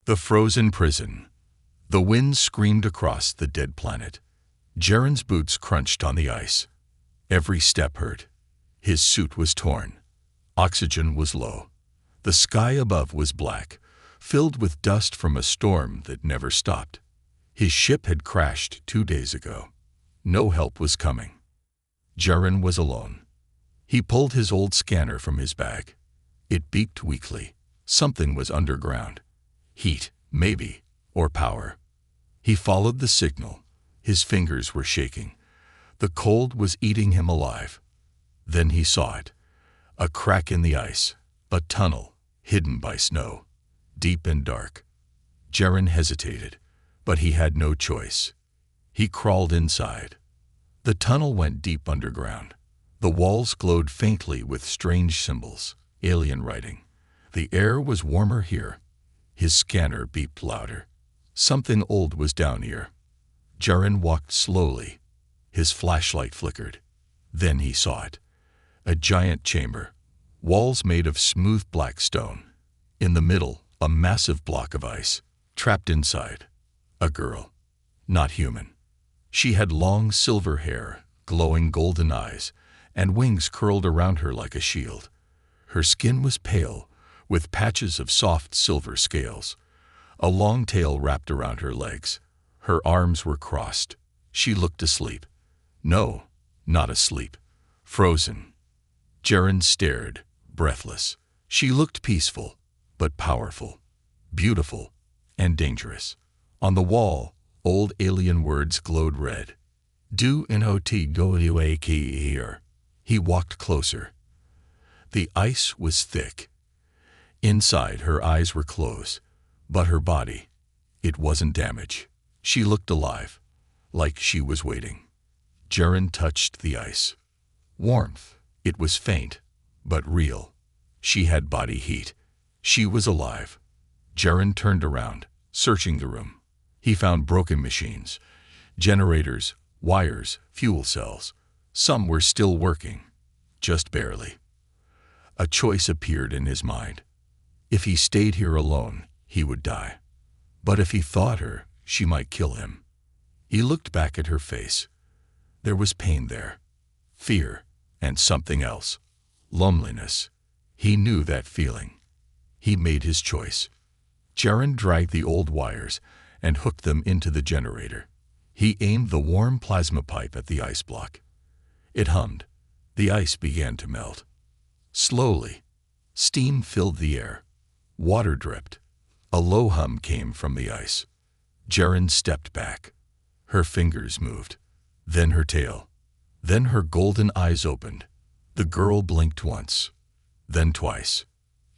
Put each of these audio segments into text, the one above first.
The frozen prison. The wind screamed across the dead planet. Jaren's boots crunched on the ice. Every step hurt. His suit was torn. Oxygen was low. The sky above was black, filled with dust from a storm that never stopped. His ship had crashed 2 days ago. No help was coming. Jaren was alone. He pulled his old scanner from his bag. It beeped weakly. Something was underground. Heat, maybe, or power. He followed the signal. His fingers were shaking. The cold was eating him alive. Then he saw it. A crack in the ice. A tunnel, hidden by snow. Deep and dark. Jaren hesitated, but he had no choice. He crawled inside. The tunnel went deep underground. The walls glowed faintly with strange symbols, alien writing. The air was warmer here. His scanner beeped louder. Something old was down here. Jaren walked slowly. His flashlight flickered. Then he saw it. A giant chamber. Walls made of smooth black stone. In the middle, a massive block of ice. Trapped inside, a girl. Not human. She had long silver hair, glowing golden eyes, and wings curled around her like a shield. Her skin was pale, with patches of soft silver scales. A long tail wrapped around her legs. Her arms were crossed. She looked asleep. No, not asleep. Frozen. Jaren stared, breathless. She looked peaceful, but powerful, beautiful, and dangerous. On the wall, old alien words glowed red. Do not go here. He walked closer. The ice was thick. Inside, her eyes were closed, but her body, it wasn't damaged. She looked alive, like she was waiting. Jaren touched the ice. Warmth. It was faint, but real. She had body heat. She was alive. Jaren turned around, searching the room. He found broken machines, generators, wires, fuel cells. Some were still working, just barely. A choice appeared in his mind. If he stayed here alone, he would die. But if he thawed her, she might kill him. He looked back at her face. There was pain there, fear, and something else, loneliness. He knew that feeling. He made his choice. Jaren dragged the old wires and hooked them into the generator. He aimed the warm plasma pipe at the ice block. It hummed. The ice began to melt. Slowly, steam filled the air. Water dripped. A low hum came from the ice. Jaren stepped back. Her fingers moved. Then her tail. Then her golden eyes opened. The girl blinked once. Then twice.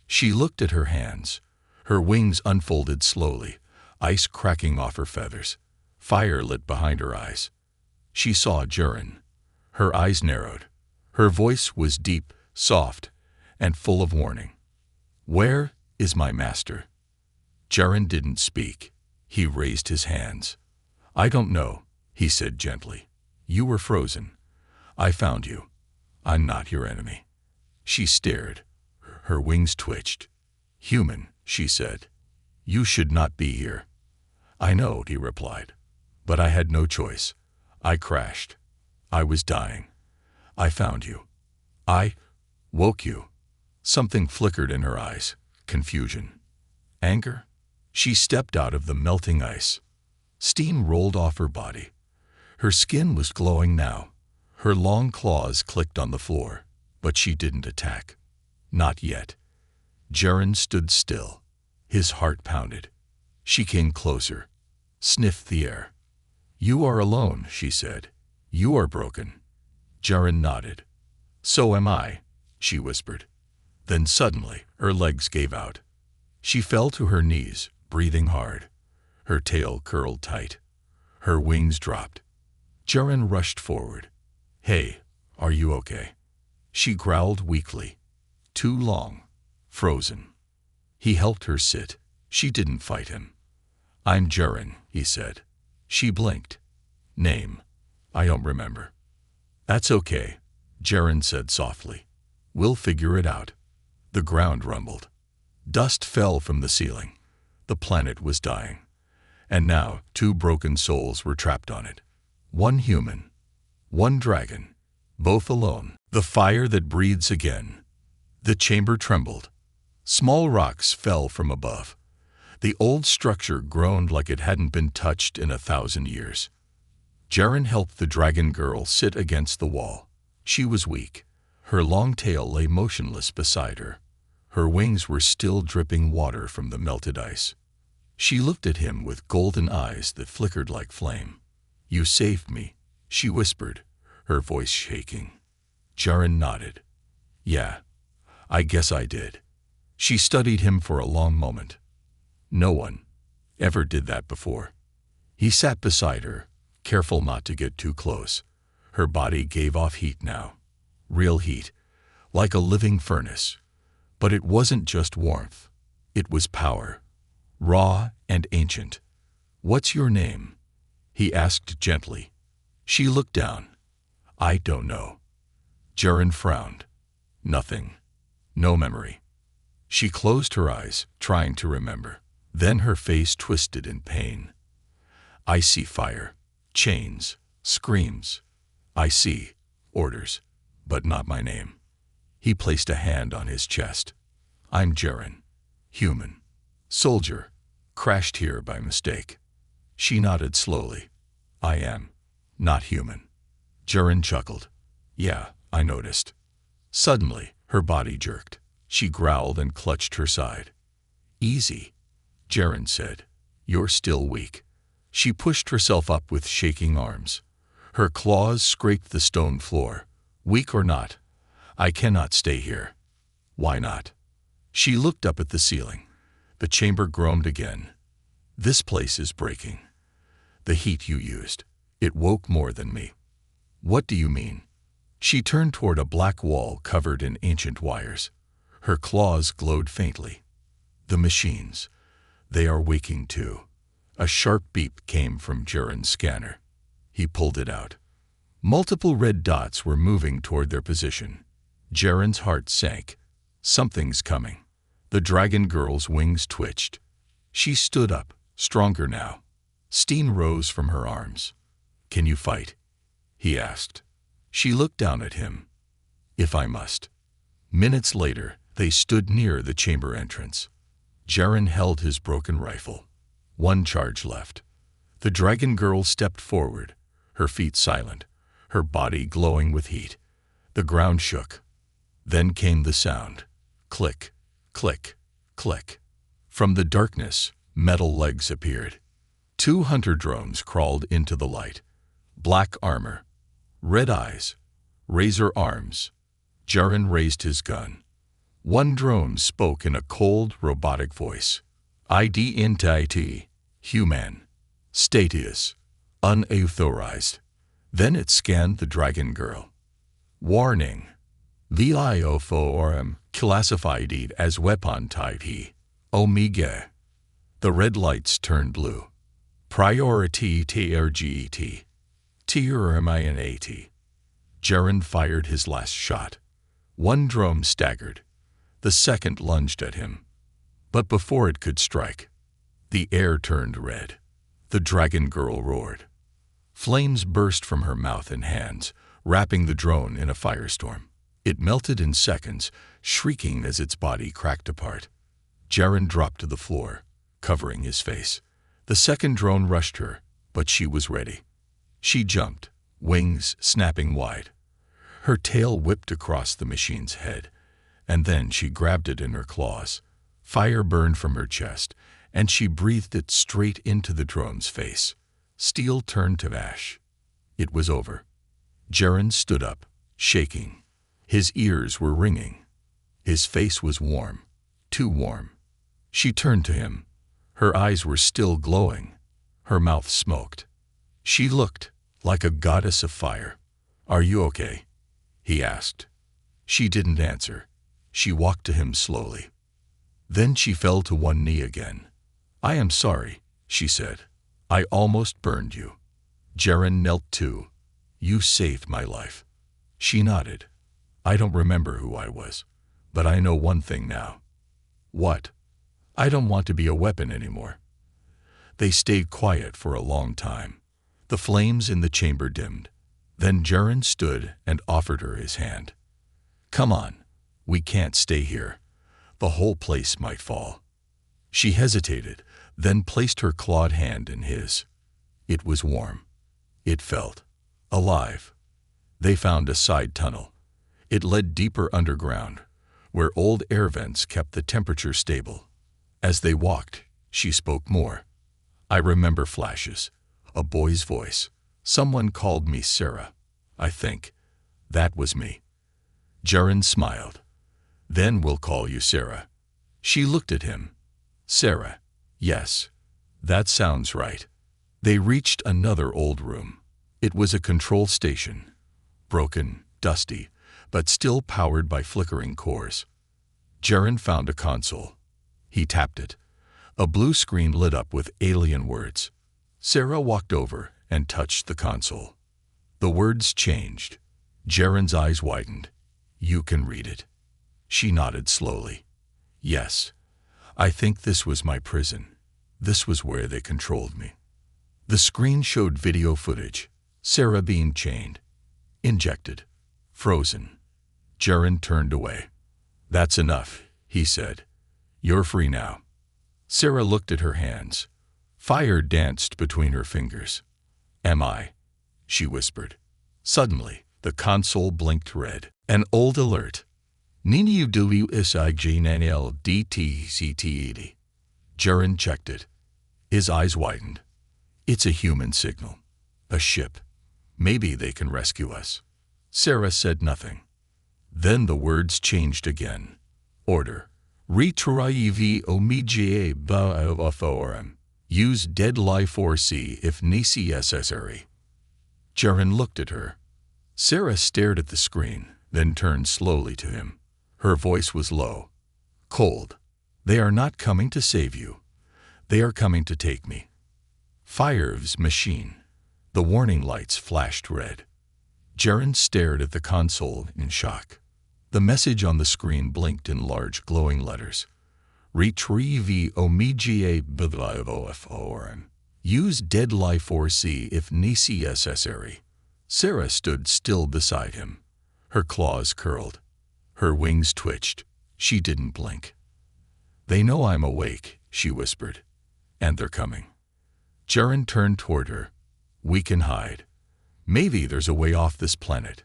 She looked at her hands. Her wings unfolded slowly, ice cracking off her feathers. Fire lit behind her eyes. She saw Jaren. Her eyes narrowed. Her voice was deep, soft, and full of warning. Where is my master? Jaren didn't speak. He raised his hands. I don't know, he said gently. You were frozen. I found you. I'm not your enemy. She stared. Her wings twitched. Human, she said. You should not be here. I know, he replied. But I had no choice. I crashed. I was dying. I found you. I woke you. Something flickered in her eyes. Confusion. Anger? She stepped out of the melting ice. Steam rolled off her body. Her skin was glowing now. Her long claws clicked on the floor, but she didn't attack. Not yet. Jaren stood still. His heart pounded. She came closer, sniffed the air. You are alone, she said. You are broken. Jaren nodded. So am I, she whispered. Then suddenly, her legs gave out. She fell to her knees, breathing hard. Her tail curled tight. Her wings dropped. Jaren rushed forward. Hey, are you okay? She growled weakly. Too long. Frozen. He helped her sit. She didn't fight him. I'm Jaren, he said. She blinked. Name? I don't remember. That's okay, Jaren said softly. We'll figure it out. The ground rumbled. Dust fell from the ceiling. The planet was dying. And now 2 broken souls were trapped on it. 1 human, 1 dragon, both alone. The fire that breathes again. The chamber trembled. Small rocks fell from above. The old structure groaned like it hadn't been touched in 1,000 years. Jaren helped the dragon girl sit against the wall. She was weak. Her long tail lay motionless beside her. Her wings were still dripping water from the melted ice. She looked at him with golden eyes that flickered like flame. "You saved me," she whispered, her voice shaking. Jaren nodded. "Yeah, I guess I did." She studied him for a long moment. No one ever did that before. He sat beside her, careful not to get too close. Her body gave off heat now. Real heat, like a living furnace. But it wasn't just warmth. It was power. Raw and ancient. "What's your name?" he asked gently. She looked down. "I don't know." Jaren frowned. "Nothing. No memory." She closed her eyes, trying to remember. Then her face twisted in pain. "I see fire, chains, screams. I see orders, but not my name." He placed a hand on his chest. "I'm Jaren. Human. Soldier. Crashed here by mistake." She nodded slowly. "I am. Not human." Jaren chuckled. "Yeah, I noticed." Suddenly, her body jerked. She growled and clutched her side. "Easy," Jaren said. "You're still weak." She pushed herself up with shaking arms. Her claws scraped the stone floor. "Weak or not, I cannot stay here." "Why not?" She looked up at the ceiling. The chamber groaned again. "This place is breaking. The heat you used, it woke more than me." "What do you mean?" She turned toward a black wall covered in ancient wires. Her claws glowed faintly. "The machines. They are waking too." A sharp beep came from Jaren's scanner. He pulled it out. Multiple red dots were moving toward their position. Jaren's heart sank. Something's coming. The dragon girl's wings twitched. She stood up, stronger now. Steam rose from her arms. "Can you fight?" he asked. She looked down at him. "If I must." Minutes later, they stood near the chamber entrance. Jaren held his broken rifle. 1 charge left. The dragon girl stepped forward, her feet silent, her body glowing with heat. The ground shook. Then came the sound. Click, click, click. From the darkness, metal legs appeared. 2 hunter drones crawled into the light. Black armor, red eyes, razor arms. Jaren raised his gun. 1 drone spoke in a cold, robotic voice. "Identity, human. Status, unauthorized." Then it scanned the dragon girl. "Warning. VIO4M classified as weapon type Omega." The red lights turned blue. "Priority TRGT. TRMINAT." Jaren fired his last shot. 1 drone staggered. The second lunged at him. But before it could strike, the air turned red. The dragon girl roared. Flames burst from her mouth and hands, wrapping the drone in a firestorm. It melted in seconds, shrieking as its body cracked apart. Jaren dropped to the floor, covering his face. The second drone rushed her, but she was ready. She jumped, wings snapping wide. Her tail whipped across the machine's head, and then she grabbed it in her claws. Fire burned from her chest, and she breathed it straight into the drone's face. Steel turned to ash. It was over. Jaren stood up, shaking. His ears were ringing. His face was warm, too warm. She turned to him. Her eyes were still glowing. Her mouth smoked. She looked like a goddess of fire. "Are you okay?" he asked. She didn't answer. She walked to him slowly. Then she fell to one knee again. "I am sorry," she said. "I almost burned you." Jaren knelt too. "You saved my life." She nodded. "I don't remember who I was, but I know one thing now." "What?" I don't want to be a weapon anymore." They stayed quiet for a long time. The flames in the chamber dimmed. Then Jaren stood and offered her his hand. "Come on, we can't stay here. The whole place might fall." She hesitated, then placed her clawed hand in his. It was warm. It felt alive. They found a side tunnel. It led deeper underground, where old air vents kept the temperature stable. As they walked, she spoke more. "I remember flashes. A boy's voice. Someone called me Sarah. I think that was me." Jaren smiled. "Then we'll call you Sarah." She looked at him. "Sarah. Yes, that sounds right." They reached another old room. It was a control station. Broken, dusty, but still powered by flickering cores. Jaren found a console. He tapped it. A blue screen lit up with alien words. Sarah walked over and touched the console. The words changed. Jaren's eyes widened. "You can read it." She nodded slowly. "Yes. I think this was my prison. This was where they controlled me." The screen showed video footage. Sarah being chained, injected, frozen. Jaren turned away. "That's enough," he said. "You're free now." Sarah looked at her hands. Fire danced between her fingers. "Am I?" she whispered. Suddenly, the console blinked red. An old alert. NUWSIGNLDTCTED. Jaren checked it. His eyes widened. "It's a human signal. A ship. Maybe they can rescue us." Sarah said nothing. Then the words changed again. "Order. Retrieve omega forum. Use deadly force if necessary." Jaren looked at her. Sarah stared at the screen, then turned slowly to him. Her voice was low, cold. "They are not coming to save you. They are coming to take me." Fire's machine. The warning lights flashed red. Jaren stared at the console in shock. The message on the screen blinked in large glowing letters. Retrieve omega forum. Use deadly force if necessary. Sarah stood still beside him. Her claws curled. Her wings twitched. She didn't blink. "They know I'm awake," she whispered. "And they're coming." Jaren turned toward her. "We can hide. Maybe there's a way off this planet."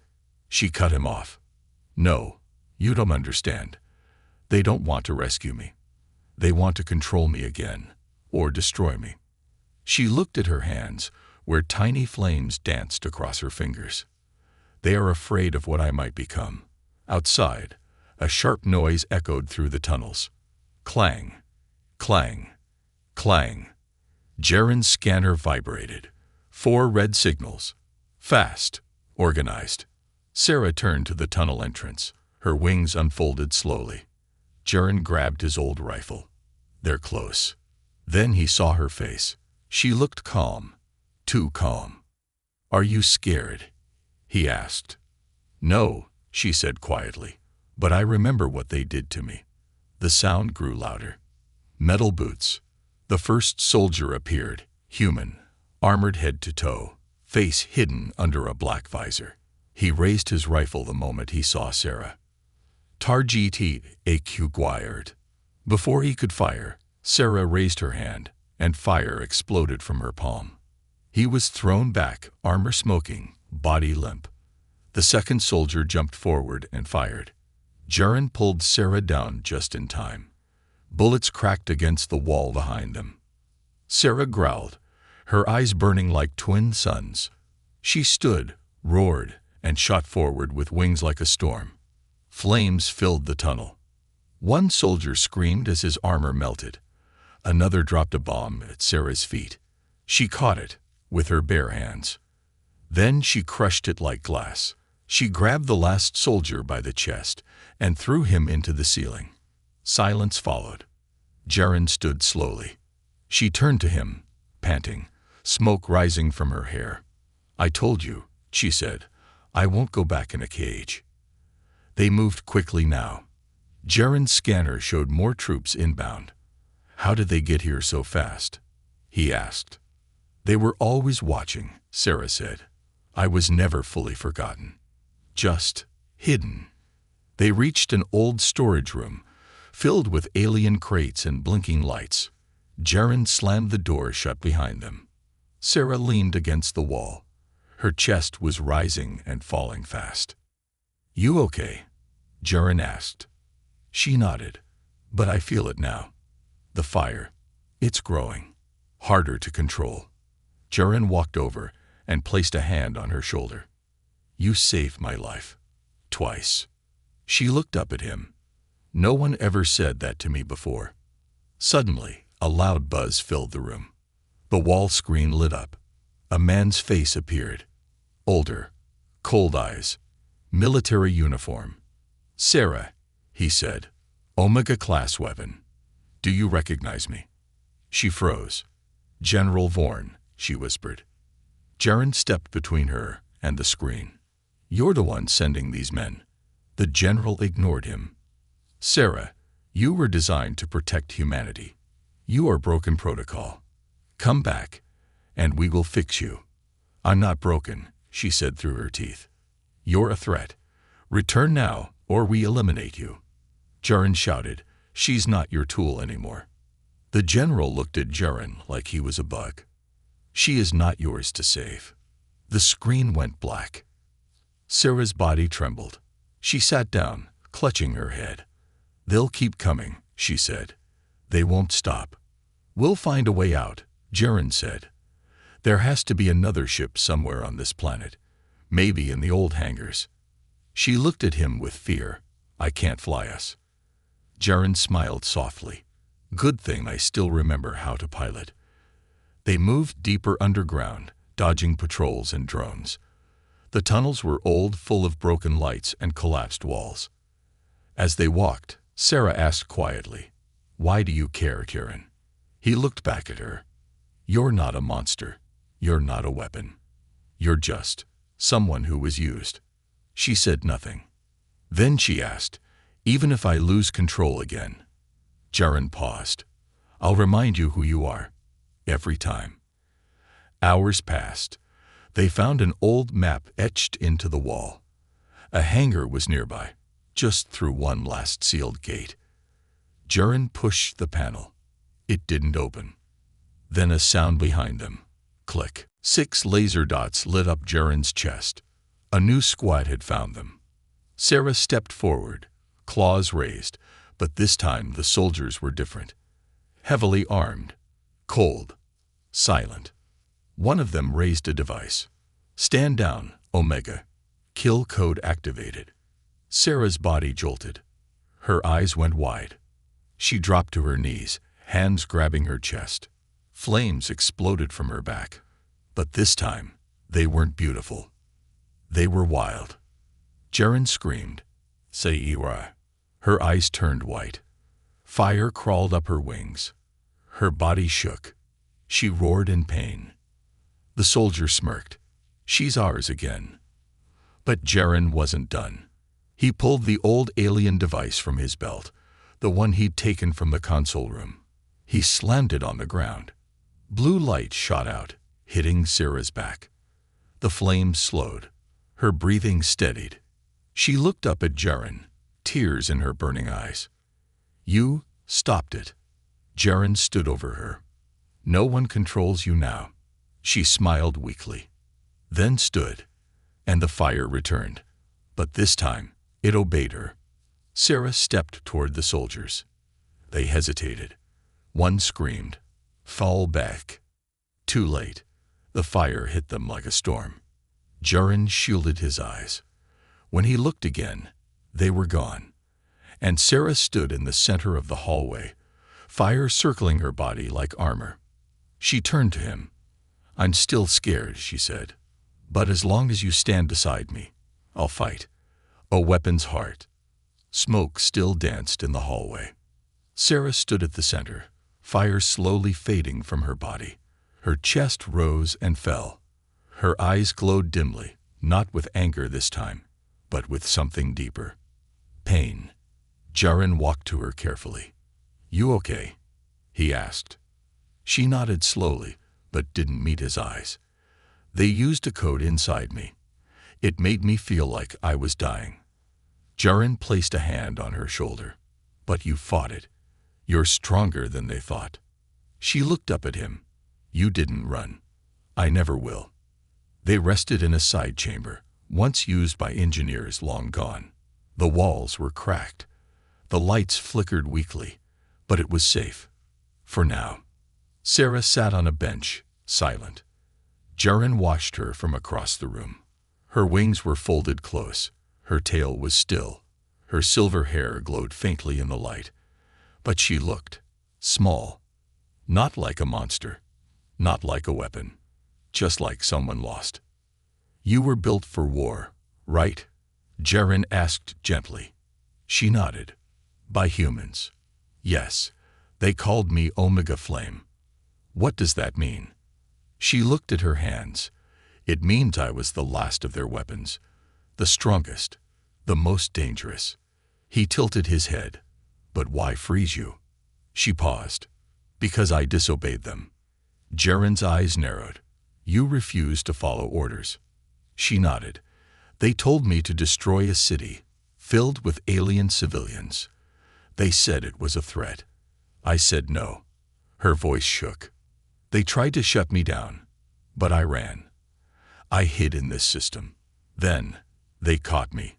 She cut him off. "No, you don't understand. They don't want to rescue me. They want to control me again, or destroy me." She looked at her hands, where tiny flames danced across her fingers. "They are afraid of what I might become." Outside, a sharp noise echoed through the tunnels. Clang, clang, clang. Jaren's scanner vibrated. 4 red signals. Fast, organized. Sarah turned to the tunnel entrance. Her wings unfolded slowly. Jaren grabbed his old rifle. "They're close." Then he saw her face. She looked calm, too calm. "Are you scared?" he asked. "No," she said quietly, "but I remember what they did to me." The sound grew louder. Metal boots. The first soldier appeared, human, armored head to toe, face hidden under a black visor. He raised his rifle the moment he saw Sarah. Target acquired. Before he could fire, Sarah raised her hand, and fire exploded from her palm. He was thrown back, armor smoking, body limp. The second soldier jumped forward and fired. Jaren pulled Sarah down just in time. Bullets cracked against the wall behind them. Sarah growled, her eyes burning like twin suns. She stood, roared, and shot forward with wings like a storm. Flames filled the tunnel. One soldier screamed as his armor melted. Another dropped a bomb at Sarah's feet. She caught it with her bare hands. Then she crushed it like glass. She grabbed the last soldier by the chest and threw him into the ceiling. Silence followed. Jaren stood slowly. She turned to him, panting, smoke rising from her hair. "I told you," she said, "I won't go back in a cage." They moved quickly now. Jaren's scanner showed more troops inbound. How did they get here so fast? He asked. They were always watching, Sarah said. I was never fully forgotten. Just hidden. They reached an old storage room, filled with alien crates and blinking lights. Jaren slammed the door shut behind them. Sarah leaned against the wall. Her chest was rising and falling fast. You okay? Jaren asked. She nodded. But I feel it now. The fire. It's growing. Harder to control. Jaren walked over and placed a hand on her shoulder. You saved my life. Twice. She looked up at him. No one ever said that to me before. Suddenly, a loud buzz filled the room. The wall screen lit up. A man's face appeared. Older. Cold eyes. Military uniform. Sarah, he said. Omega-class weapon. Do you recognize me? She froze. General Vorn, she whispered. Jaren stepped between her and the screen. You're the one sending these men. The general ignored him. Sarah, you were designed to protect humanity. You are broken protocol. Come back, and we will fix you. I'm not broken, she said through her teeth. You're a threat. Return now, or we eliminate you. Jaren shouted, she's not your tool anymore. The general looked at Jaren like he was a bug. She is not yours to save. The screen went black. Sarah's body trembled. She sat down, clutching her head. They'll keep coming, she said. They won't stop. We'll find a way out, Jaren said. There has to be another ship somewhere on this planet, maybe in the old hangars. She looked at him with fear. I can't fly us. Jaren smiled softly. Good thing I still remember how to pilot. They moved deeper underground, dodging patrols and drones. The tunnels were old, full of broken lights and collapsed walls. As they walked, Sarah asked quietly, Why do you care, Jaren? He looked back at her. You're not a monster. You're not a weapon. You're just someone who was used. She said nothing. Then she asked, Even if I lose control again? Jaren paused. I'll remind you who you are. Every time. Hours passed. They found an old map etched into the wall. A hangar was nearby, just through one last sealed gate. Jaren pushed the panel. It didn't open. Then a sound behind them. Click. 6 laser dots lit up Jaren's chest. A new squad had found them. Sarah stepped forward, claws raised, but this time the soldiers were different. Heavily armed. Cold. Silent. One of them raised a device. Stand down, Omega. Kill code activated. Sarah's body jolted. Her eyes went wide. She dropped to her knees, hands grabbing her chest. Flames exploded from her back. But this time, they weren't beautiful. They were wild. Jaren screamed. Sci-Fi. Her eyes turned white. Fire crawled up her wings. Her body shook. She roared in pain. The soldier smirked. She's ours again. But Jaren wasn't done. He pulled the old alien device from his belt, the one he'd taken from the console room. He slammed it on the ground. Blue light shot out, hitting Sarah's back. The flames slowed. Her breathing steadied. She looked up at Jaren, tears in her burning eyes. You stopped it. Jaren stood over her. No one controls you now. She smiled weakly. Then stood, and the fire returned. But this time, it obeyed her. Sarah stepped toward the soldiers. They hesitated. One screamed, "Fall back." Too late. The fire hit them like a storm. Jaren shielded his eyes. When he looked again, they were gone. And Sarah stood in the center of the hallway, fire circling her body like armor. She turned to him. "I'm still scared," she said. "But as long as you stand beside me, I'll fight." A weapon's heart. Smoke still danced in the hallway. Sarah stood at the center, fire slowly fading from her body. Her chest rose and fell. Her eyes glowed dimly, not with anger this time, but with something deeper. Pain. Jaren walked to her carefully. "You okay?" he asked. She nodded slowly, but didn't meet his eyes. They used a code inside me. It made me feel like I was dying. Jaren placed a hand on her shoulder. But you fought it. You're stronger than they thought. She looked up at him. You didn't run. I never will. They rested in a side chamber, once used by engineers long gone. The walls were cracked. The lights flickered weakly, but it was safe. For now. Sarah sat on a bench, silent. Jaren watched her from across the room. Her wings were folded close. Her tail was still. Her silver hair glowed faintly in the light. But she looked small. Not like a monster. Not like a weapon. Just like someone lost. You were built for war, right? Jaren asked gently. She nodded. By humans. Yes. They called me Omega Flame. What does that mean? She looked at her hands. It means I was the last of their weapons. The strongest. The most dangerous. He tilted his head. But why freeze you? She paused. Because I disobeyed them. Jaren's eyes narrowed. You refused to follow orders. She nodded. They told me to destroy a city, filled with alien civilians. They said it was a threat. I said no. Her voice shook. They tried to shut me down, but I ran. I hid in this system. Then, they caught me.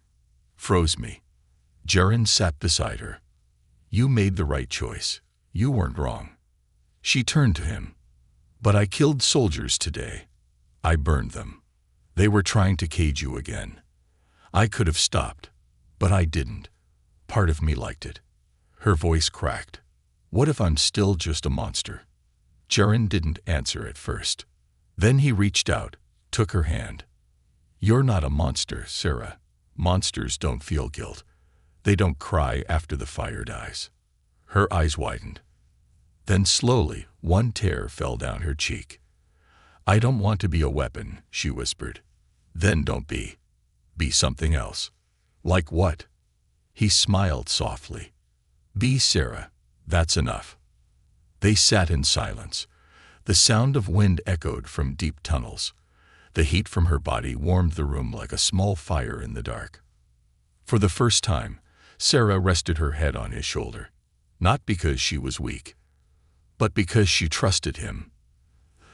Froze me. Jaren sat beside her. You made the right choice. You weren't wrong. She turned to him. But I killed soldiers today. I burned them. They were trying to cage you again. I could have stopped, but I didn't. Part of me liked it. Her voice cracked. What if I'm still just a monster? Jaren didn't answer at first. Then he reached out, took her hand. You're not a monster, Sarah. Monsters don't feel guilt. They don't cry after the fire dies. Her eyes widened. Then slowly, one tear fell down her cheek. I don't want to be a weapon, she whispered. Then don't be. Be something else. Like what? He smiled softly. Be Sarah. That's enough. They sat in silence. The sound of wind echoed from deep tunnels. The heat from her body warmed the room like a small fire in the dark. For the first time, Sarah rested her head on his shoulder. Not because she was weak, but because she trusted him.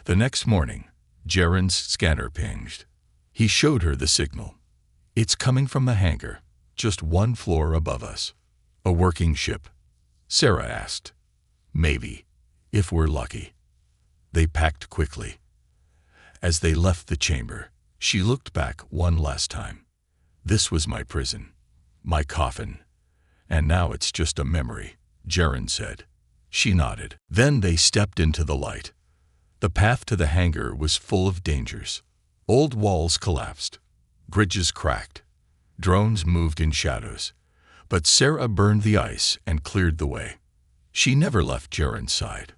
The next morning, Jaren's scanner pinged. He showed her the signal. It's coming from the hangar, just one floor above us. A working ship. Sarah asked. Maybe, if we're lucky. They packed quickly. As they left the chamber, she looked back one last time. This was my prison, my coffin. And now it's just a memory, Jaren said. She nodded. Then they stepped into the light. The path to the hangar was full of dangers. Old walls collapsed. Bridges cracked. Drones moved in shadows. But Sarah burned the ice and cleared the way. She never left Jaren's side.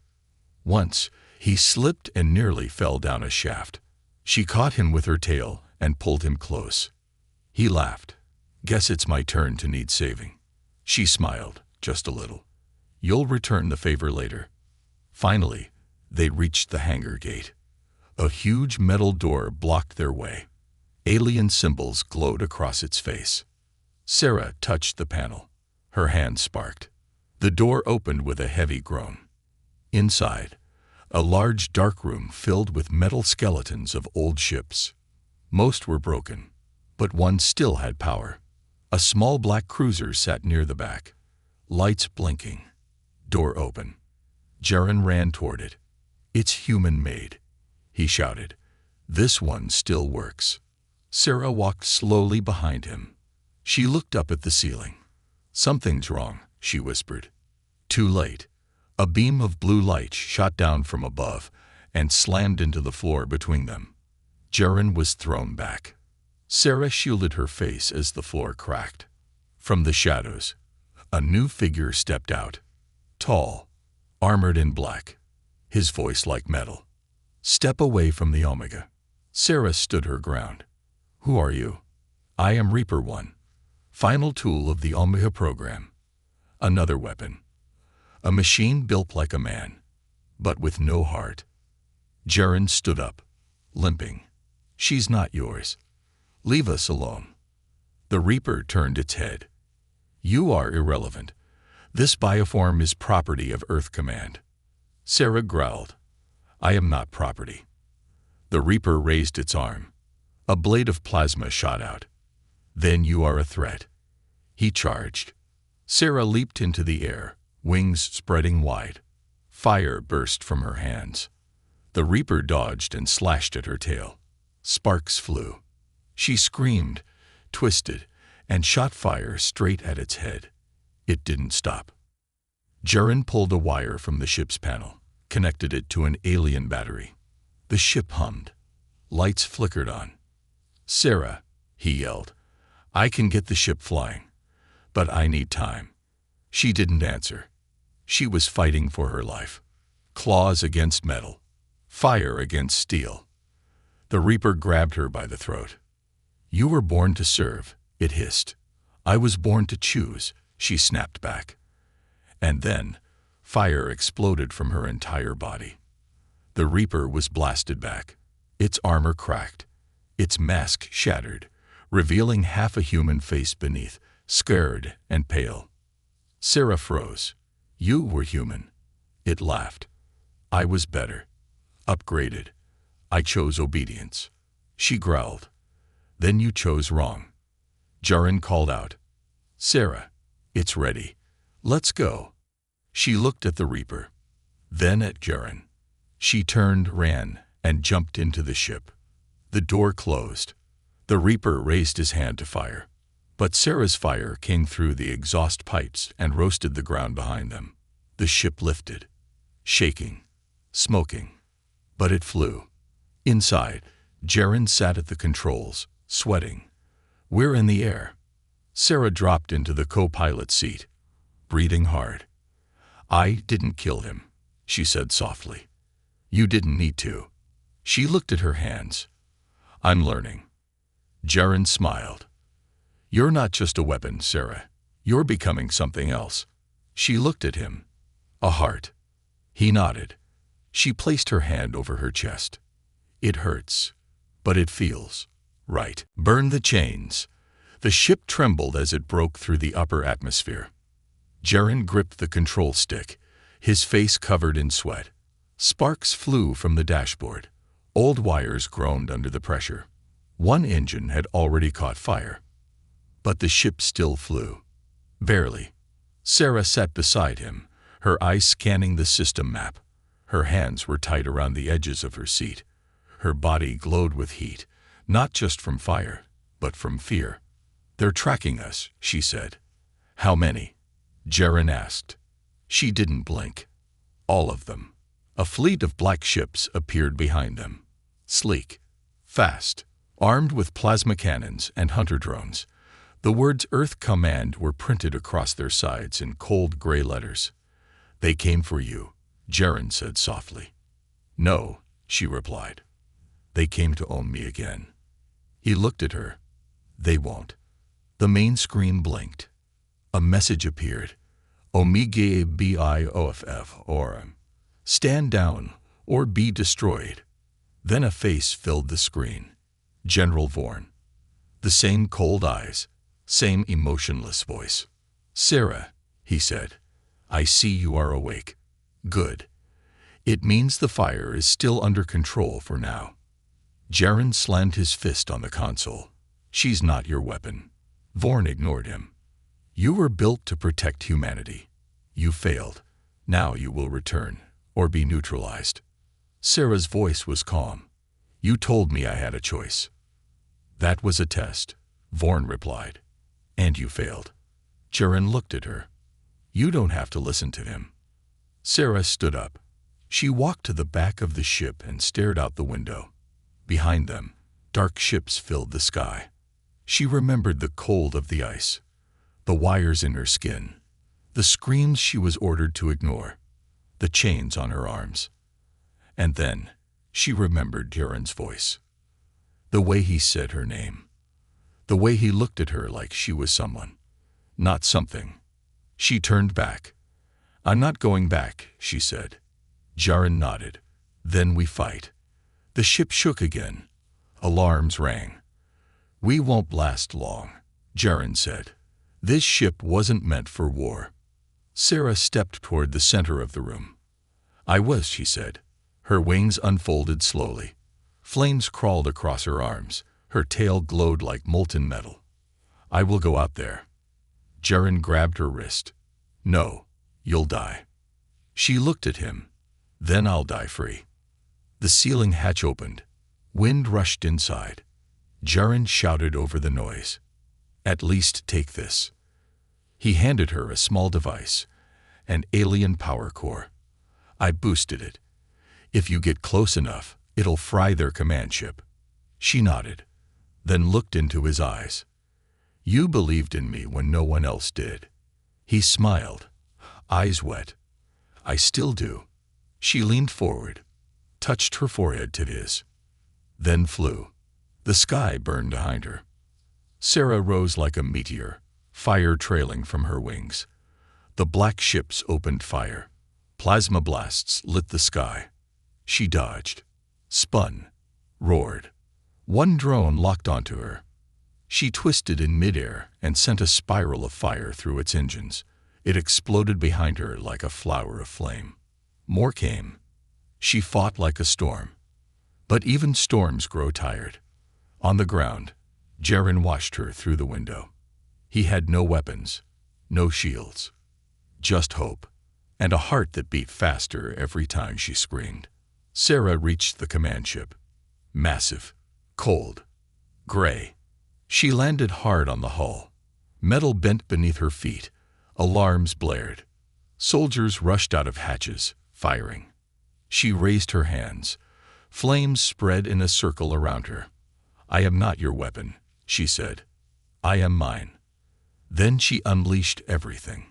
Once, he slipped and nearly fell down a shaft. She caught him with her tail and pulled him close. He laughed. Guess it's my turn to need saving. She smiled, just a little. You'll return the favor later. Finally, they reached the hangar gate. A huge metal door blocked their way. Alien symbols glowed across its face. Sarah touched the panel. Her hand sparked. The door opened with a heavy groan. Inside, a large dark room filled with metal skeletons of old ships. Most were broken, but one still had power. A small black cruiser sat near the back. Lights blinking. Door open. Jaren ran toward it. It's human-made, he shouted. This one still works. Sarah walked slowly behind him. She looked up at the ceiling. Something's wrong, she whispered. Too late. A beam of blue light shot down from above and slammed into the floor between them. Jaren was thrown back. Sarah shielded her face as the floor cracked. From the shadows, a new figure stepped out. Tall, armored in black, his voice like metal. Step away from the Omega. Sarah stood her ground. Who are you? I am Reaper 1. Final tool of the Omega program. Another weapon. A machine built like a man, but with no heart. Jaren stood up, limping. She's not yours. Leave us alone. The Reaper turned its head. You are irrelevant. This bioform is property of Earth Command. Sarah growled. I am not property. The Reaper raised its arm. A blade of plasma shot out. Then you are a threat. He charged. Sarah leaped into the air, wings spreading wide. Fire burst from her hands. The Reaper dodged and slashed at her tail. Sparks flew. She screamed, twisted, and shot fire straight at its head. It didn't stop. Jaren pulled a wire from the ship's panel, connected it to an alien battery. The ship hummed. Lights flickered on. Sarah, he yelled, I can get the ship flying, but I need time. She didn't answer. She was fighting for her life. Claws against metal, fire against steel. The Reaper grabbed her by the throat. You were born to serve, it hissed. I was born to choose, she snapped back. And then, fire exploded from her entire body. The Reaper was blasted back. Its armor cracked. Its mask shattered, revealing half a human face beneath, scared and pale. Sarah froze. You were human. It laughed. I was better. Upgraded. I chose obedience. She growled. Then you chose wrong. Jaren called out. Sarah, it's ready. Let's go. She looked at the Reaper, then at Jaren. She turned, ran, and jumped into the ship. The door closed. The Reaper raised his hand to fire, but Sarah's fire came through the exhaust pipes and roasted the ground behind them. The ship lifted, shaking, smoking, but it flew. Inside, Jaren sat at the controls, sweating. We're in the air. Sarah dropped into the co-pilot seat, breathing hard. I didn't kill him, she said softly. You didn't need to. She looked at her hands. I'm learning. Jaren smiled. You're not just a weapon, Sarah. You're becoming something else. She looked at him. A heart. He nodded. She placed her hand over her chest. It hurts, but it feels right. Burn the chains. The ship trembled as it broke through the upper atmosphere. Jaren gripped the control stick, his face covered in sweat. Sparks flew from the dashboard. Old wires groaned under the pressure. One engine had already caught fire. But the ship still flew. Barely. Sarah sat beside him, her eyes scanning the system map. Her hands were tight around the edges of her seat. Her body glowed with heat, not just from fire, but from fear. They're tracking us, she said. How many? Jaren asked. She didn't blink. All of them. A fleet of black ships appeared behind them. Sleek, fast, armed with plasma cannons and hunter drones. The words Earth Command were printed across their sides in cold gray letters. They came for you, Jaren said softly. No, she replied. They came to own me again. He looked at her. They won't. The main screen blinked. A message appeared. Omega BIOFF, or stand down or be destroyed. Then a face filled the screen. General Vorn. The same cold eyes, same emotionless voice. Sarah, he said, I see you are awake. Good. It means the fire is still under control for now. Jaren slammed his fist on the console. She's not your weapon. Vorn ignored him. You were built to protect humanity. You failed. Now you will return, or be neutralized. Sarah's voice was calm. You told me I had a choice. That was a test, Vorn replied. And you failed. Jaren looked at her. You don't have to listen to him. Sarah stood up. She walked to the back of the ship and stared out the window. Behind them, dark ships filled the sky. She remembered the cold of the ice, the wires in her skin, the screams she was ordered to ignore, the chains on her arms. And then she remembered Jaren's voice, the way he said her name, the way he looked at her like she was someone, not something. She turned back. I'm not going back, she said. Jaren nodded. Then we fight. The ship shook again. Alarms rang. We won't last long, Jaren said. This ship wasn't meant for war. Sarah stepped toward the center of the room. I was, she said. Her wings unfolded slowly. Flames crawled across her arms. Her tail glowed like molten metal. I will go out there. Jaren grabbed her wrist. No, you'll die. She looked at him. Then I'll die free. The ceiling hatch opened. Wind rushed inside. Jaren shouted over the noise. At least take this. He handed her a small device, an alien power core. I boosted it. If you get close enough, it'll fry their command ship. She nodded, then looked into his eyes. You believed in me when no one else did. He smiled, eyes wet. I still do. She leaned forward, touched her forehead to his, then flew. The sky burned behind her. Sarah rose like a meteor, fire trailing from her wings. The black ships opened fire. Plasma blasts lit the sky. She dodged, spun, roared. One drone locked onto her. She twisted in midair and sent a spiral of fire through its engines. It exploded behind her like a flower of flame. More came. She fought like a storm. But even storms grow tired. On the ground, Jaren watched her through the window. He had no weapons, no shields, just hope, and a heart that beat faster every time she screamed. Sarah reached the command ship. Massive, cold, gray. She landed hard on the hull. Metal bent beneath her feet. Alarms blared. Soldiers rushed out of hatches, firing. She raised her hands. Flames spread in a circle around her. I am not your weapon, she said. I am mine. Then she unleashed everything.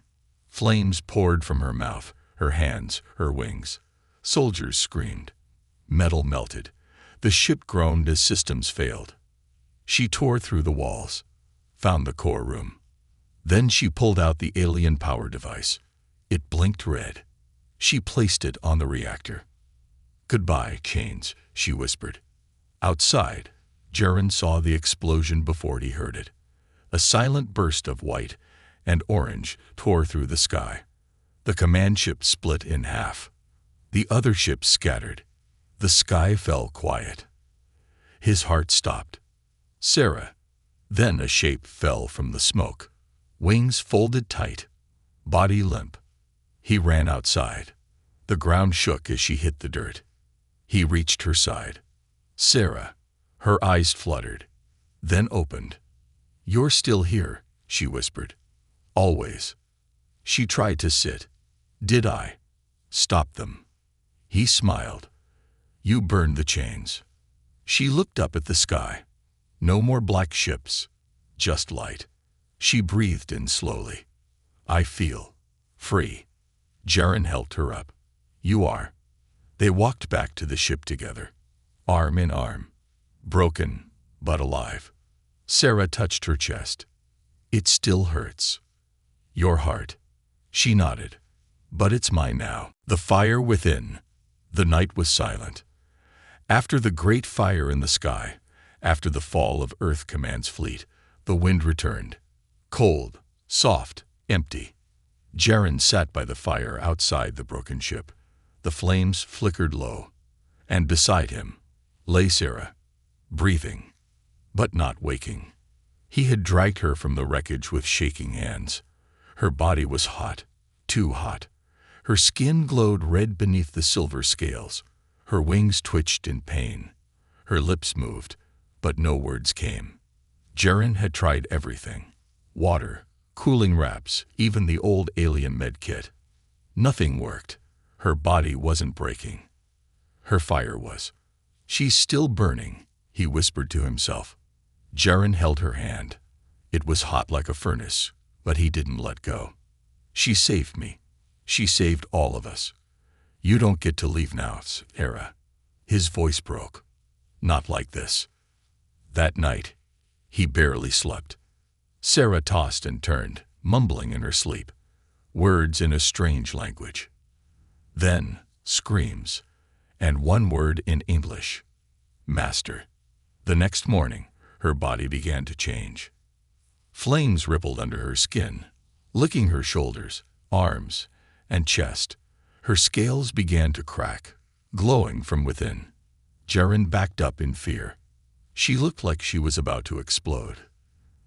Flames poured from her mouth, her hands, her wings. Soldiers screamed. Metal melted. The ship groaned as systems failed. She tore through the walls, found the core room. Then she pulled out the alien power device. It blinked red. She placed it on the reactor. Goodbye, chains, she whispered. Outside, Jaren saw the explosion before he heard it. A silent burst of white and orange tore through the sky. The command ship split in half. The other ships scattered. The sky fell quiet. His heart stopped. Sarah. Then a shape fell from the smoke. Wings folded tight. Body limp. He ran outside. The ground shook as she hit the dirt. He reached her side. Sarah. Her eyes fluttered, then opened. You're still here, she whispered. Always. She tried to sit. Did I? Stop them. He smiled. You burned the chains. She looked up at the sky. No more black ships, just light. She breathed in slowly. I feel free. Jaren helped her up. You are. They walked back to the ship together, arm in arm. Broken, but alive. Sarah touched her chest. It still hurts. Your heart. She nodded. But it's mine now. The fire within. The night was silent. After the great fire in the sky, after the fall of Earth Command's fleet, the wind returned. Cold, soft, empty. Jaren sat by the fire outside the broken ship. The flames flickered low. And beside him lay Sarah. Breathing, but not waking. He had dragged her from the wreckage with shaking hands. Her body was hot, too hot. Her skin glowed red beneath the silver scales. Her wings twitched in pain. Her lips moved, but no words came. Jaren had tried everything. Water, cooling wraps, even the old alien med kit. Nothing worked. Her body wasn't breaking. Her fire was. She's still burning, he whispered to himself. Jaren held her hand. It was hot like a furnace, but he didn't let go. She saved me. She saved all of us. You don't get to leave now, Sarah. His voice broke. Not like this. That night, he barely slept. Sarah tossed and turned, mumbling in her sleep. words in a strange language. Then, screams, and one word in English. Master. The next morning, her body began to change. Flames rippled under her skin, licking her shoulders, arms, and chest. Her scales began to crack, glowing from within. Jaren backed up in fear. She looked like she was about to explode.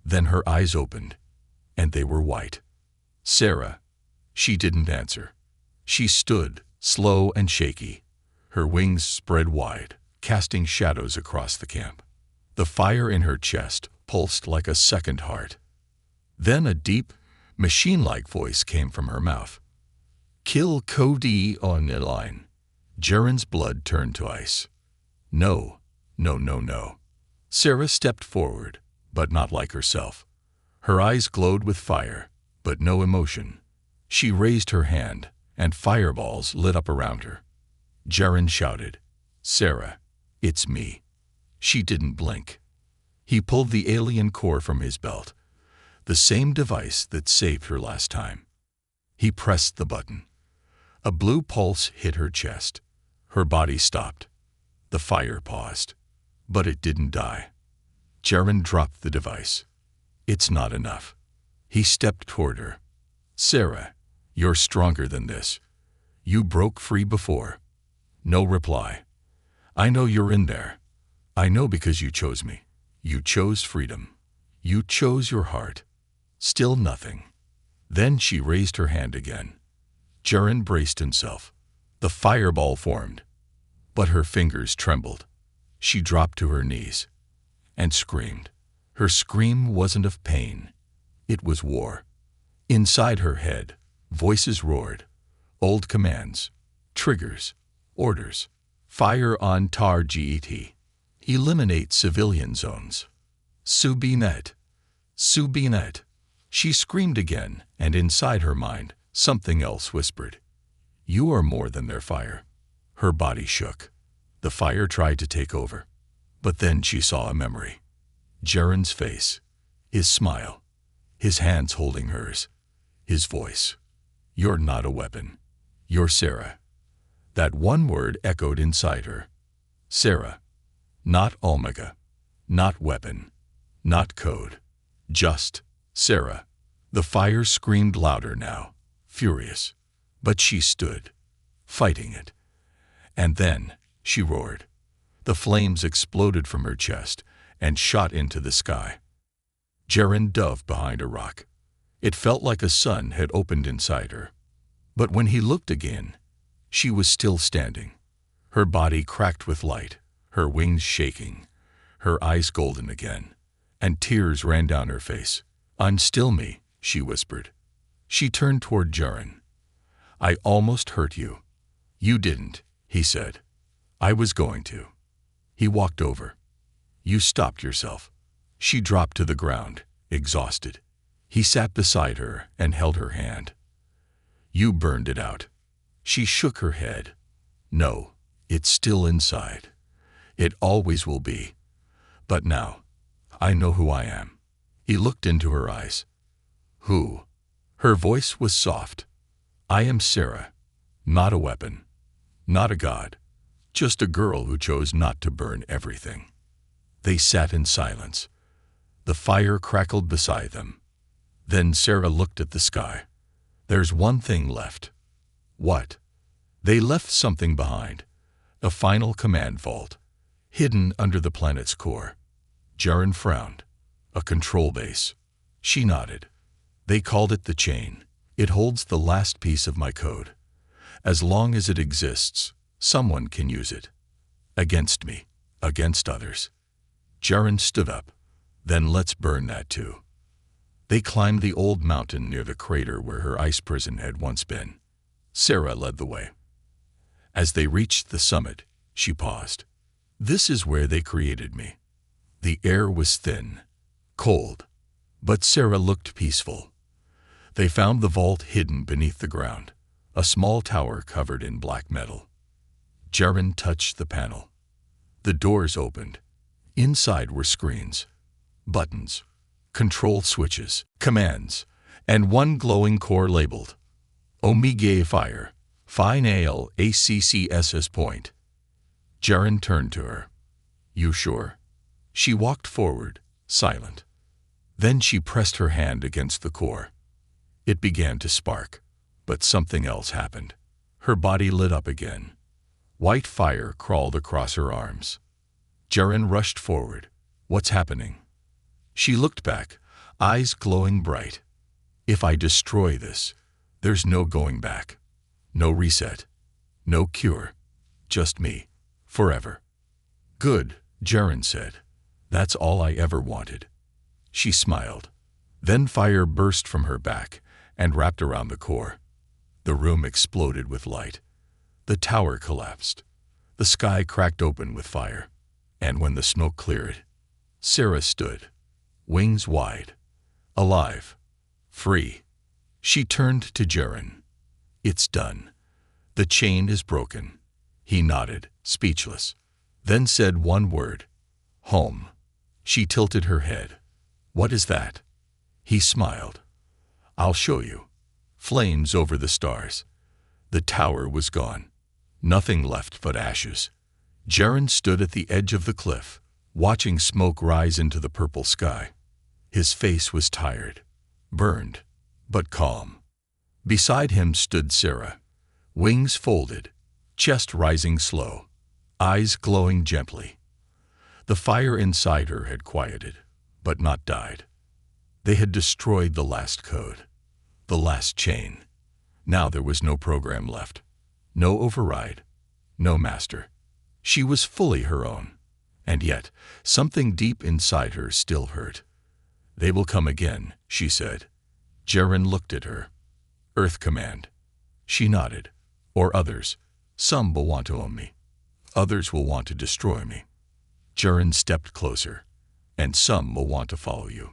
Then her eyes opened, and they were white. Sarah. She didn't answer. She stood, slow and shaky. Her wings spread wide, casting shadows across the camp. The fire in her chest pulsed like a second heart. Then a deep, machine-like voice came from her mouth. Kill Cody on the line. Jaren's blood turned to ice. No, no, no, no. Sarah stepped forward, but not like herself. Her eyes glowed with fire, but no emotion. She raised her hand, and fireballs lit up around her. Jaren shouted, Sarah, it's me. She didn't blink. He pulled the alien core from his belt, the same device that saved her last time. He pressed the button. A blue pulse hit her chest. Her body stopped. The fire paused, but it didn't die. Jaren dropped the device. It's not enough. He stepped toward her. Sarah, you're stronger than this. You broke free before. No reply. I know you're in there. I know because you chose me. You chose freedom. You chose your heart. Still nothing. Then she raised her hand again. Jaren braced himself. The fireball formed, but her fingers trembled. She dropped to her knees and screamed. Her scream wasn't of pain. It was war. Inside her head, voices roared. Old commands, triggers, orders. Fire on Target. Eliminate civilian zones. Subinet. Subinet. She screamed again, and inside her mind, something else whispered. You are more than their fire. Her body shook. The fire tried to take over. But then she saw a memory. Jaren's face. His smile. His hands holding hers. His voice. You're not a weapon. You're Sarah. That one word echoed inside her. Sarah. Not Omega. Not weapon. Not code. Just Sarah. The fire screamed louder now, furious. But she stood, fighting it. And then she roared. The flames exploded from her chest and shot into the sky. Jaren dove behind a rock. It felt like a sun had opened inside her. But when he looked again, she was still standing. Her body cracked with light, her wings shaking, her eyes golden again, and tears ran down her face. Unstill me, she whispered. She turned toward Jaren. I almost hurt you. You didn't, he said. I was going to. He walked over. You stopped yourself. She dropped to the ground, exhausted. He sat beside her and held her hand. You burned it out. She shook her head. No, it's still inside. It always will be. But now, I know who I am. He looked into her eyes. Who? Her voice was soft. I am Sarah. Not a weapon. Not a god. Just a girl who chose not to burn everything. They sat in silence. The fire crackled beside them. Then Sarah looked at the sky. There's one thing left. What? They left something behind. A final command vault, hidden under the planet's core. Jaren frowned. A control base. She nodded. They called it the chain. It holds the last piece of my code. As long as it exists, someone can use it. Against me, against others. Jaren stood up. Then let's burn that too. They climbed the old mountain near the crater where her ice prison had once been. Sarah led the way. As they reached the summit, she paused. This is where they created me. The air was thin, cold, but Sarah looked peaceful. They found the vault hidden beneath the ground, a small tower covered in black metal. Jaren touched the panel. The doors opened. Inside were screens, buttons, control switches, commands, and one glowing core labeled Omega fire. Fine ale ACCSS point. Jaren turned to her. You sure? She walked forward, silent. Then she pressed her hand against the core. It began to spark, but something else happened. Her body lit up again. White fire crawled across her arms. Jaren rushed forward. What's happening? She looked back, eyes glowing bright. If I destroy this, there's no going back. No reset. No cure. Just me. Forever. Good, Jaren said. That's all I ever wanted. She smiled. Then fire burst from her back and wrapped around the core. The room exploded with light. The tower collapsed. The sky cracked open with fire. And when the smoke cleared, Sarah stood, wings wide, alive, free. She turned to Jaren. It's done. The chain is broken. He nodded, speechless, then said one word. Home. She tilted her head. What is that? He smiled. I'll show you. Flames over the stars. The tower was gone. Nothing left but ashes. Jaren stood at the edge of the cliff, watching smoke rise into the purple sky. His face was tired, burned, but calm. Beside him stood Sarah, wings folded, chest rising slow, eyes glowing gently. The fire inside her had quieted, but not died. They had destroyed the last code, the last chain. Now there was no program left, no override, no master. She was fully her own, and yet something deep inside her still hurt. They will come again, she said. Jaren looked at her. Earth Command. She nodded. Or others. Some will want to own me. Others will want to destroy me. Jaren stepped closer. And some will want to follow you.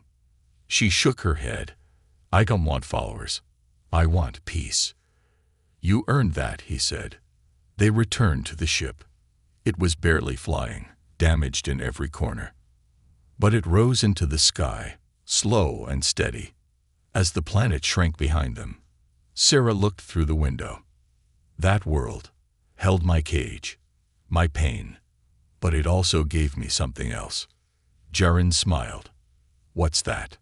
She shook her head. I don't want followers. I want peace. You earned that, he said. They returned to the ship. It was barely flying, damaged in every corner. But it rose into the sky, slow and steady. As the planet shrank behind them, Sarah looked through the window. That world held my cage, my pain, but it also gave me something else. Jaren smiled. What's that?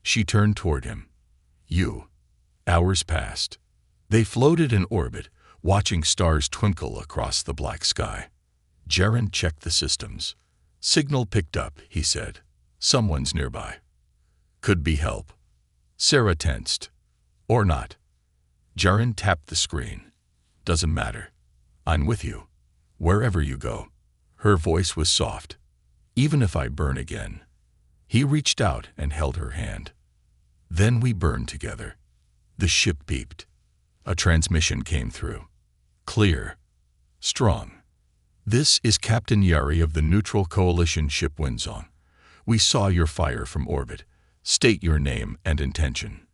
She turned toward him. You. Hours passed. They floated in orbit, watching stars twinkle across the black sky. Jaren checked the systems. Signal picked up, he said. Someone's nearby. Could be help. Sarah tensed. Or not. Jaren tapped the screen. Doesn't matter. I'm with you. Wherever you go. Her voice was soft. Even if I burn again. He reached out and held her hand. Then we burned together. The ship beeped. A transmission came through. Clear. Strong. This is Captain Yari of the Neutral Coalition ship Windsong. We saw your fire from orbit. State your name and intention.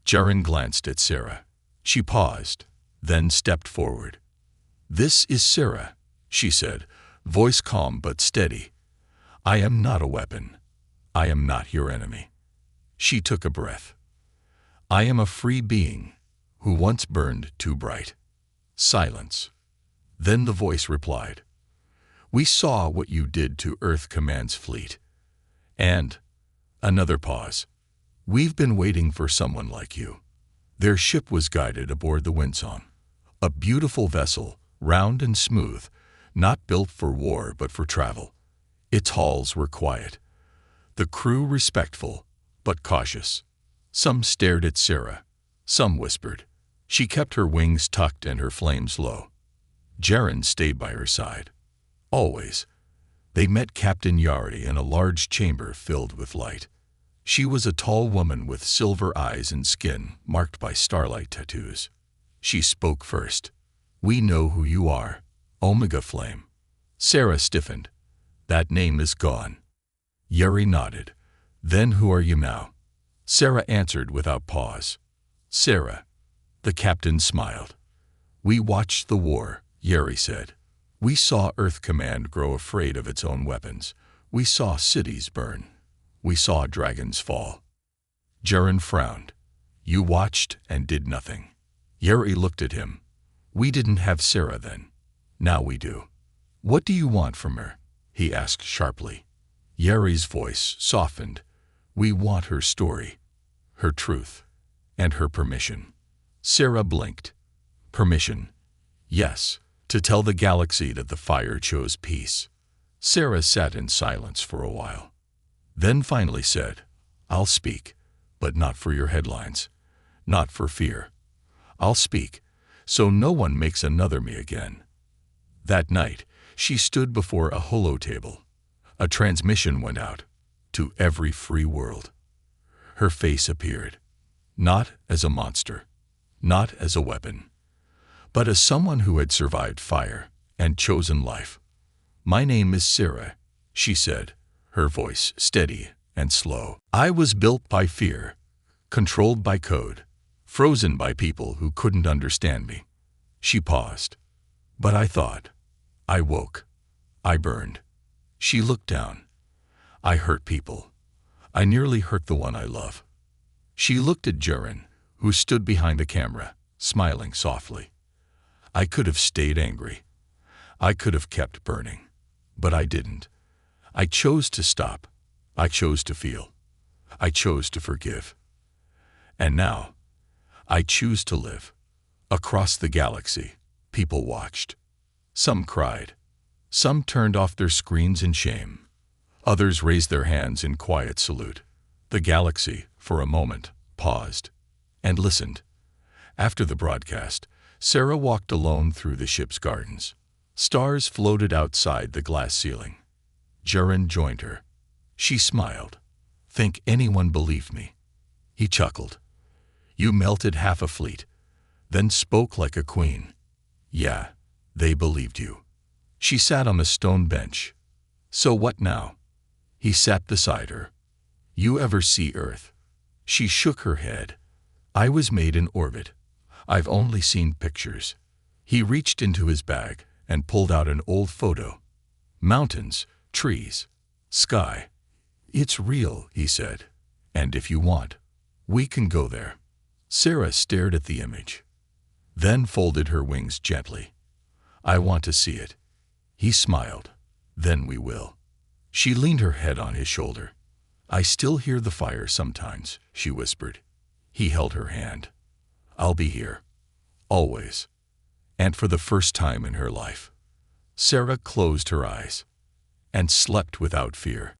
Jaren glanced at Sarah. She paused, then stepped forward. This is Sarah, she said, voice calm but steady. I am not a weapon. I am not your enemy. She took a breath. I am a free being who once burned too bright. Silence. Then the voice replied. We saw what you did to Earth Command's fleet. And, another pause. We've been waiting for someone like you. Their ship was guided aboard the Windsong. A beautiful vessel, round and smooth, not built for war but for travel. Its halls were quiet. The crew respectful, but cautious. Some stared at Sarah. Some whispered. She kept her wings tucked and her flames low. Jaren stayed by her side. Always. They met Captain Yari in a large chamber filled with light. She was a tall woman with silver eyes and skin marked by starlight tattoos. She spoke first. We know who you are, Omega Flame. Sarah stiffened. That name is gone. Yari nodded. Then who are you now? Sarah answered without pause. Sarah. The captain smiled. We watched the war, Yari said. We saw Earth Command grow afraid of its own weapons. We saw cities burn. We saw dragons fall. Jaren frowned. You watched and did nothing. Yeri looked at him. We didn't have Sarah then. Now we do. What do you want from her? He asked sharply. Yeri's voice softened. We want her story, her truth, and her permission. Sarah blinked. Permission. Yes, to tell the galaxy that the fire chose peace. Sarah sat in silence for a while. Then finally said, I'll speak, but not for your headlines. Not for fear. I'll speak, so no one makes another me again. That night, she stood before a holotable. A transmission went out to every free world. Her face appeared, not as a monster, not as a weapon, but as someone who had survived fire and chosen life. My name is Sarah, she said, her voice steady and slow. I was built by fear, controlled by code, frozen by people who couldn't understand me. She paused. But I thought. I woke. I burned. She looked down. I hurt people. I nearly hurt the one I love. She looked at Jaren, who stood behind the camera, smiling softly. I could have stayed angry. I could have kept burning. But I didn't. I chose to stop. I chose to feel. I chose to forgive. And now, I choose to live. Across the galaxy, people watched. Some cried. Some turned off their screens in shame. Others raised their hands in quiet salute. The galaxy, for a moment, paused and listened. After the broadcast, Sarah walked alone through the ship's gardens. Stars floated outside the glass ceiling. Jaren joined her. She smiled. Think anyone believed me? He chuckled. You melted half a fleet, then spoke like a queen. Yeah, they believed you. She sat on the stone bench. So what now? He sat beside her. You ever see Earth? She shook her head. I was made in orbit. I've only seen pictures. He reached into his bag and pulled out an old photo. Mountains, trees, sky. It's real, he said. And if you want, we can go there. Sarah stared at the image, then folded her wings gently. I want to see it. He smiled. Then we will. She leaned her head on his shoulder. I still hear the fire sometimes, she whispered. He held her hand. I'll be here. Always. And for the first time in her life, Sarah closed her eyes and slept without fear.